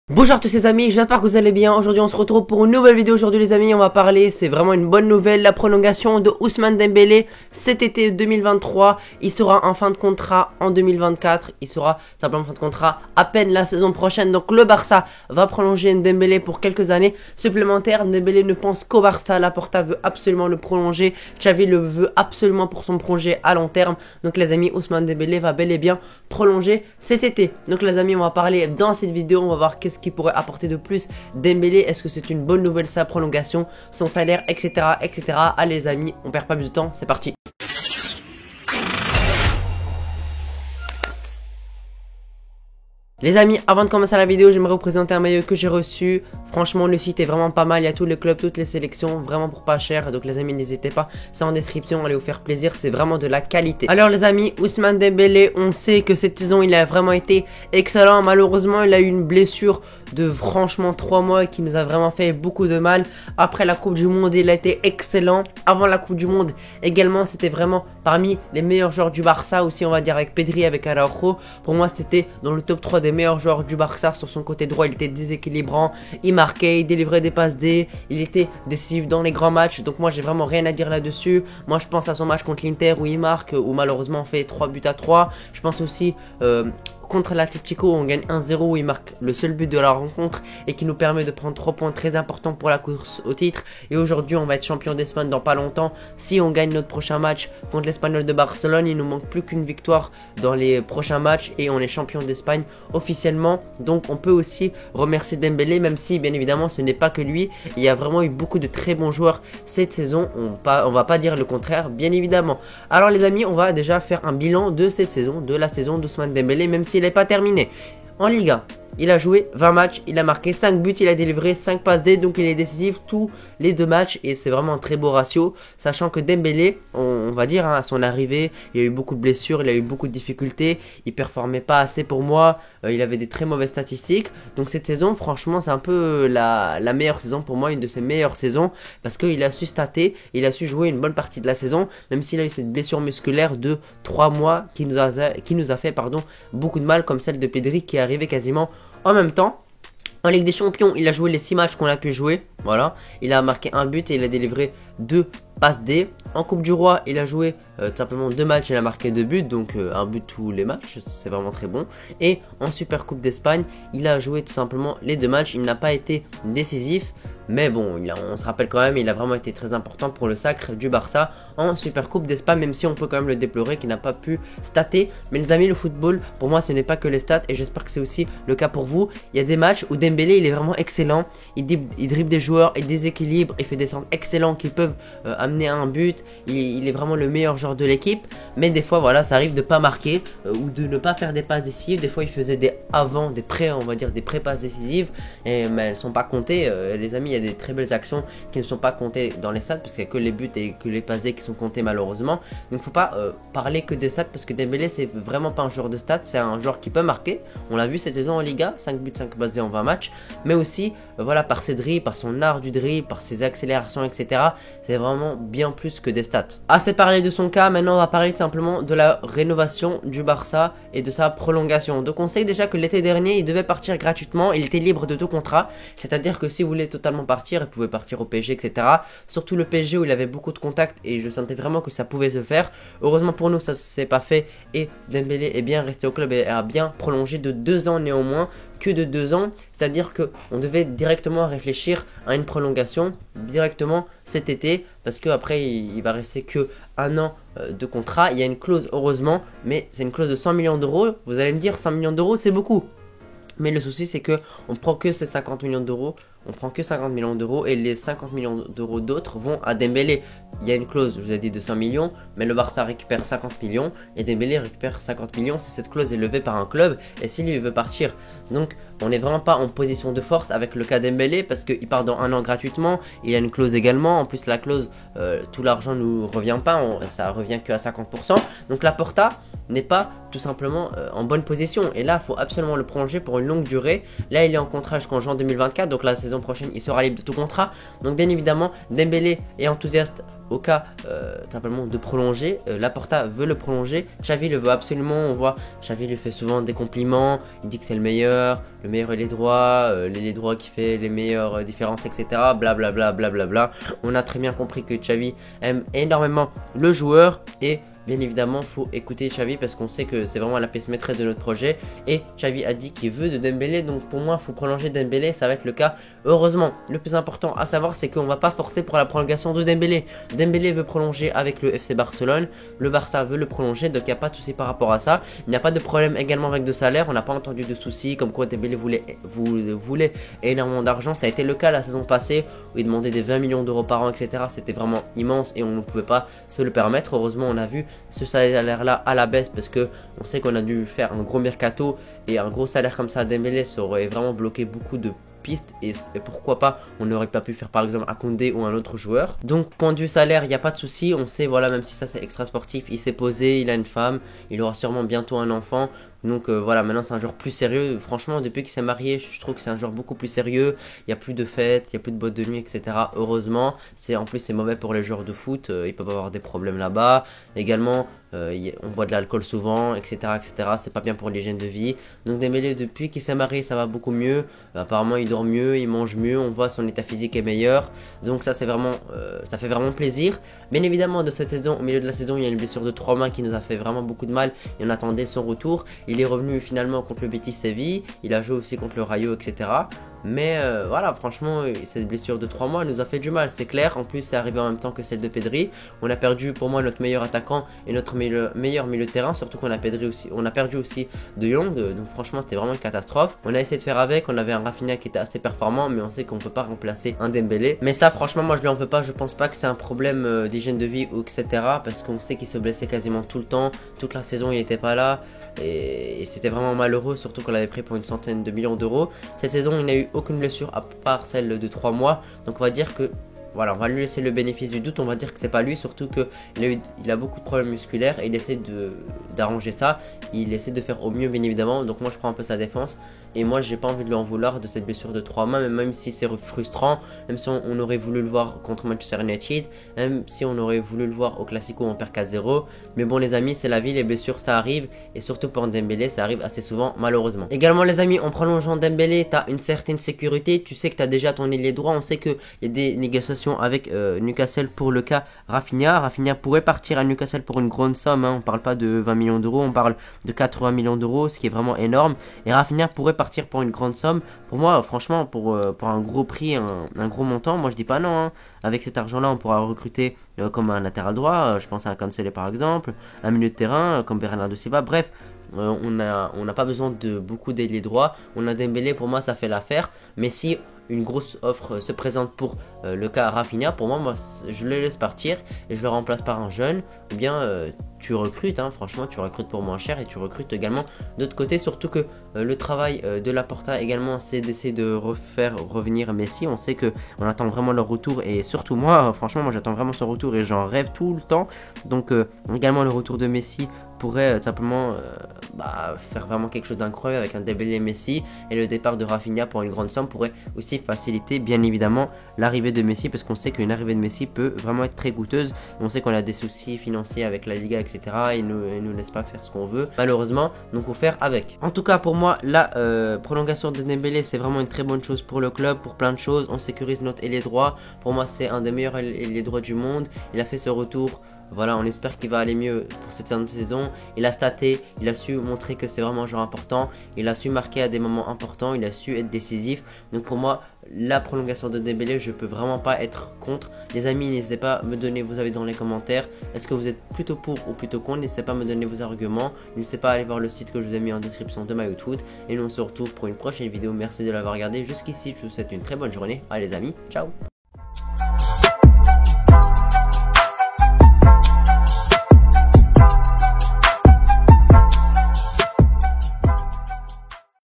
Bonjour à tous les amis, j'espère que vous allez bien. Aujourd'hui on se retrouve pour une nouvelle vidéo. Aujourd'hui les amis on va parler, c'est vraiment une bonne nouvelle, la prolongation de Ousmane Dembélé cet été 2023. Il sera en fin de contrat en 2024, il sera simplement en fin de contrat à peine la saison prochaine. Donc le Barça va prolonger Dembélé pour quelques années supplémentaires. Dembélé ne pense qu'au Barça, Laporta veut absolument le prolonger, Xavi le veut absolument pour son projet à long terme. Donc les amis, Ousmane Dembélé va bel et bien prolonger cet été. Donc les amis on va parler dans cette vidéo, on va voir qu'est-ce qui pourrait apporter de plus Dembélé, est-ce que c'est une bonne nouvelle sa prolongation, son salaire, etc. etc. Allez les amis, on perd pas plus de temps, c'est parti. Les amis, avant de commencer la vidéo, j'aimerais vous présenter un maillot que j'ai reçu. Franchement, le site est vraiment pas mal. Il y a tous les clubs, toutes les sélections, vraiment pour pas cher. Donc les amis, n'hésitez pas, c'est en description, allez vous faire plaisir, c'est vraiment de la qualité. Alors les amis, Ousmane Dembélé, on sait que cette saison, il a vraiment été excellent. Malheureusement, il a eu une blessure de franchement 3 mois qui nous a vraiment fait beaucoup de mal. Après la Coupe du Monde, il a été excellent. Avant la Coupe du Monde également, c'était vraiment parmi les meilleurs joueurs du Barça aussi, on va dire, avec Pedri, avec Araujo. Pour moi, c'était dans le top 3 des meilleurs joueurs du Barça. Sur son côté droit, il était déséquilibrant, il marquait, il délivrait des passes D, il était décisif dans les grands matchs. Donc moi, j'ai vraiment rien à dire là-dessus. Moi, je pense à son match contre l'Inter où il marque, où malheureusement on fait 3 buts à 3. Je pense aussi contre l'Atlético, on gagne 1-0 où il marque le seul but de la rencontre et qui nous permet de prendre 3 points très importants pour la course au titre. Et aujourd'hui, on va être champion d'Espagne dans pas longtemps. Si on gagne notre prochain match contre l'Espagnol de Barcelone, il nous manque plus qu'une victoire dans les prochains matchs et on est champion d'Espagne officiellement. Donc on peut aussi remercier Dembélé, même si bien évidemment ce n'est pas que lui. Il y a vraiment eu beaucoup de très bons joueurs cette saison. On va pas dire le contraire, bien évidemment. Alors les amis, on va déjà faire un bilan de cette saison, de la saison d'Ousmane Dembélé, même si il n'est pas terminé. En Ligue 1, il a joué 20 matchs, il a marqué 5 buts, il a délivré 5 passes D, donc il est décisif tous les 2 matchs et c'est vraiment un très beau ratio, sachant que Dembélé, on va dire, hein, à son arrivée, il y a eu beaucoup de blessures, il a eu beaucoup de difficultés, il performait pas assez pour moi, il avait des très mauvaises statistiques, donc cette saison, franchement, c'est un peu la meilleure saison pour moi, une de ses meilleures saisons, parce qu'il a su stater, il a su jouer une bonne partie de la saison, même s'il a eu cette blessure musculaire de 3 mois qui nous a fait beaucoup de mal, comme celle de Pedri qui est arrivé quasiment en même temps. En Ligue des Champions, il a joué les 6 matchs qu'on a pu jouer. Voilà. Il a marqué un but et il a délivré 2 passes D. En Coupe du Roi, il a joué simplement 2 matchs et il a marqué 2 buts. Donc un but tous les matchs. C'est vraiment très bon. Et en Super Coupe d'Espagne, il a joué tout simplement les 2 matchs. Il n'a pas été décisif. Mais bon, on se rappelle quand même, il a vraiment été très important pour le sacre du Barça en Super Coupe d'Espagne, même si on peut quand même le déplorer qu'il n'a pas pu stater. Mais les amis, le football, pour moi, ce n'est pas que les stats et j'espère que c'est aussi le cas pour vous. Il y a des matchs où Dembélé, il est vraiment excellent. Il dribble des joueurs, il déséquilibre, il fait des centres excellents qui peuvent amener à un but. Il est vraiment le meilleur joueur de l'équipe. Mais des fois, voilà, ça arrive de pas marquer ou de ne pas faire des passes décisives. Des fois, il faisait des prêts, on va dire des pré-passes décisives, mais elles sont pas comptées. Les amis, il y a des très belles actions qui ne sont pas comptées dans les stats parce qu'il n'y a que les buts et que les passes qui sont comptés malheureusement. Donc faut pas parler que des stats parce que Dembélé c'est vraiment pas un joueur de stats, c'est un joueur qui peut marquer. On l'a vu cette saison en Liga, 5 buts, 5 passes en 20 matchs, mais aussi voilà, par ses dribbles, par son art du dribble, par ses accélérations, etc. C'est vraiment bien plus que des stats. Assez parlé de son cas, maintenant on va parler simplement de la rénovation du Barça et de sa prolongation. Donc on sait déjà que l'été dernier il devait partir gratuitement, il était libre de tout contrat, c'est-à-dire que si vous voulez totalement partir, il pouvait partir au PSG, etc. Surtout le PSG où il avait beaucoup de contacts et je sentais vraiment que ça pouvait se faire. Heureusement pour nous ça s'est pas fait et Dembélé est bien resté au club et a bien prolongé de 2 ans néanmoins que de 2 ans, c'est-à-dire que on devait directement réfléchir à une prolongation directement cet été parce que après il va rester que 1 an de contrat. Il y a une clause heureusement, mais c'est une clause de 100 millions d'euros. Vous allez me dire 100 millions d'euros c'est beaucoup. Mais le souci c'est que on prend que ces 50 millions d'euros, on prend que 50 millions d'euros et les 50 millions d'euros d'autres vont à Dembélé. Il y a une clause, je vous ai dit, de 100 millions, mais le Barça récupère 50 millions et Dembélé récupère 50 millions si cette clause est levée par un club et s'il lui veut partir. Donc on n'est vraiment pas en position de force avec le cas Dembélé parce qu'il part dans 1 an gratuitement, il y a une clause également, en plus la clause, tout l'argent ne nous revient pas, ça revient que à 50%. Donc Laporta, n'est pas tout simplement en bonne position. Et là, il faut absolument le prolonger pour une longue durée. Là, il est en contrat jusqu'en juin 2024. Donc la saison prochaine, il sera libre de tout contrat. Donc bien évidemment, Dembélé est enthousiaste au cas simplement de prolonger. Laporta veut le prolonger. Xavi le veut absolument. On voit, Xavi lui fait souvent des compliments. Il dit que c'est le meilleur ailier droit, l'ailier droit qui fait les meilleures différences, etc. Blablabla, blablabla. On a très bien compris que Xavi aime énormément le joueur et bien évidemment, faut écouter Xavi parce qu'on sait que c'est vraiment la pièce maîtresse de notre projet. Et Xavi a dit qu'il veut de Dembélé, donc pour moi, il faut prolonger Dembélé, ça va être le cas. Heureusement, le plus important à savoir, c'est qu'on va pas forcer pour la prolongation de Dembélé. Dembélé veut prolonger avec le FC Barcelone, le Barça veut le prolonger, donc il n'y a pas de souci par rapport à ça. Il n'y a pas de problème également avec de salaire, on n'a pas entendu de soucis comme quoi Dembélé voulait énormément d'argent. Ça a été le cas la saison passée où il demandait des 20 millions d'euros par an, etc. C'était vraiment immense et on ne pouvait pas se le permettre. Heureusement, on a vu ce salaire là à la baisse parce que on sait qu'on a dû faire un gros mercato et un gros salaire comme ça à Dembélé, ça aurait vraiment bloqué beaucoup de pistes et pourquoi pas on n'aurait pas pu faire par exemple à Koundé ou un autre joueur. Donc point de vue salaire, il n'y a pas de souci, on sait, voilà, même si ça c'est extra sportif, il s'est posé, il a une femme, il aura sûrement bientôt un enfant. Donc voilà, maintenant c'est un joueur plus sérieux. Franchement, depuis qu'il s'est marié, je trouve que c'est un joueur beaucoup plus sérieux. Il n'y a plus de fêtes, il n'y a plus de boîtes de nuit, etc. Heureusement, en plus c'est mauvais pour les joueurs de foot. Ils peuvent avoir des problèmes là-bas. Également, on boit de l'alcool souvent, etc., etc. C'est pas bien pour l'hygiène de vie. Donc Dembélé, depuis qu'il s'est marié, ça va beaucoup mieux. Apparemment, il dort mieux, il mange mieux. On voit son état physique est meilleur. Donc ça, c'est vraiment, ça fait vraiment plaisir. Bien évidemment, de cette saison, au milieu de la saison, il y a une blessure de 3 mains qui nous a fait vraiment beaucoup de mal. Et on attendait son retour. Il est revenu finalement contre le Betis Séville, il a joué aussi contre le Rayo, etc. Mais voilà, franchement, cette blessure de 3 mois nous a fait du mal, c'est clair. En plus, c'est arrivé en même temps que celle de Pedri. On a perdu pour moi notre meilleur attaquant et notre meilleur milieu de terrain. Surtout qu'on a perdu aussi De Jong. Donc franchement, c'était vraiment une catastrophe. On a essayé de faire avec, on avait un Rafinha qui était assez performant, mais on sait qu'on peut pas remplacer un Dembélé. Mais ça, franchement, moi je lui en veux pas. Je pense pas que c'est un problème d'hygiène de vie ou etc. Parce qu'on sait qu'il se blessait quasiment tout le temps. Toute la saison, il était pas là. Et c'était vraiment malheureux, surtout qu'on l'avait pris pour une centaine de millions d'euros. Cette saison, il n'a eu aucune blessure à part celle de 3 mois. Donc on va dire que voilà, on va lui laisser le bénéfice du doute. On va dire que c'est pas lui, surtout qu'il a beaucoup de problèmes musculaires et il essaie d'arranger ça. Il essaie de faire au mieux, bien évidemment. Donc moi je prends un peu sa défense. Et moi j'ai pas envie de lui en vouloir de cette blessure de 3 mois, même si c'est frustrant, même si on aurait voulu le voir contre Manchester United, même si on aurait voulu le voir au Classico on perd 4-0. Mais bon les amis, c'est la vie, les blessures ça arrive. Et surtout pour Dembélé, ça arrive assez souvent malheureusement. Également les amis, en prolongeant Dembélé, tu as une certaine sécurité. Tu sais que tu as déjà ton ailier droit. On sait qu'il y a des négociations avec Newcastle pour le cas Rafinha. Rafinha pourrait partir à Newcastle pour une grande somme, hein. On parle pas de 20 millions d'euros, on parle de 80 millions d'euros, ce qui est vraiment énorme. Et Rafinha pourrait partir pour une grande somme. Pour moi, franchement, pour un gros prix, un gros montant, moi je dis pas non, hein. Avec cet argent-là, on pourra recruter comme un latéral droit, je pense à un Cancelo par exemple, un milieu de terrain comme Bernardo Silva, bref. On n'a pas besoin de beaucoup d'ailier droit. On a Dembélé, pour moi ça fait l'affaire. Mais si une grosse offre se présente pour le cas Rafinha, pour moi je le laisse partir et je le remplace par un jeune. Ou bien tu recrutes, hein, franchement tu recrutes pour moins cher et tu recrutes également d'autre côté. Surtout que le travail de Laporta également, c'est d'essayer de refaire revenir Messi. On sait que on attend vraiment leur retour et surtout moi, franchement moi j'attends vraiment son retour et j'en rêve tout le temps. Donc également le retour de Messi pourrait simplement faire vraiment quelque chose d'incroyable avec un Dembélé Messi, et le départ de Rafinha pour une grande somme pourrait aussi faciliter bien évidemment l'arrivée de Messi, parce qu'on sait qu'une arrivée de Messi peut vraiment être très coûteuse. On sait qu'on a des soucis financiers avec la Liga, etc. Ils nous laissent pas faire ce qu'on veut malheureusement, donc faut faire avec. En tout cas pour moi la prolongation de Dembélé c'est vraiment une très bonne chose pour le club, pour plein de choses. On sécurise notre ailier droit, pour moi c'est un des meilleurs ailiers droits du monde. Il a fait ce retour. Voilà, on espère qu'il va aller mieux pour cette saison. Il a staté, il a su montrer que c'est vraiment un joueur important. Il a su marquer à des moments importants, il a su être décisif. Donc pour moi, la prolongation de Dembélé, je peux vraiment pas être contre. Les amis, n'hésitez pas à me donner vos avis dans les commentaires. Est-ce que vous êtes plutôt pour ou plutôt contre? N'hésitez pas à me donner vos arguments. N'hésitez pas à aller voir le site que je vous ai mis en description de MyOutFoot. Et nous on se retrouve pour une prochaine vidéo. Merci de l'avoir regardé jusqu'ici. Je vous souhaite une très bonne journée. Allez les amis, ciao.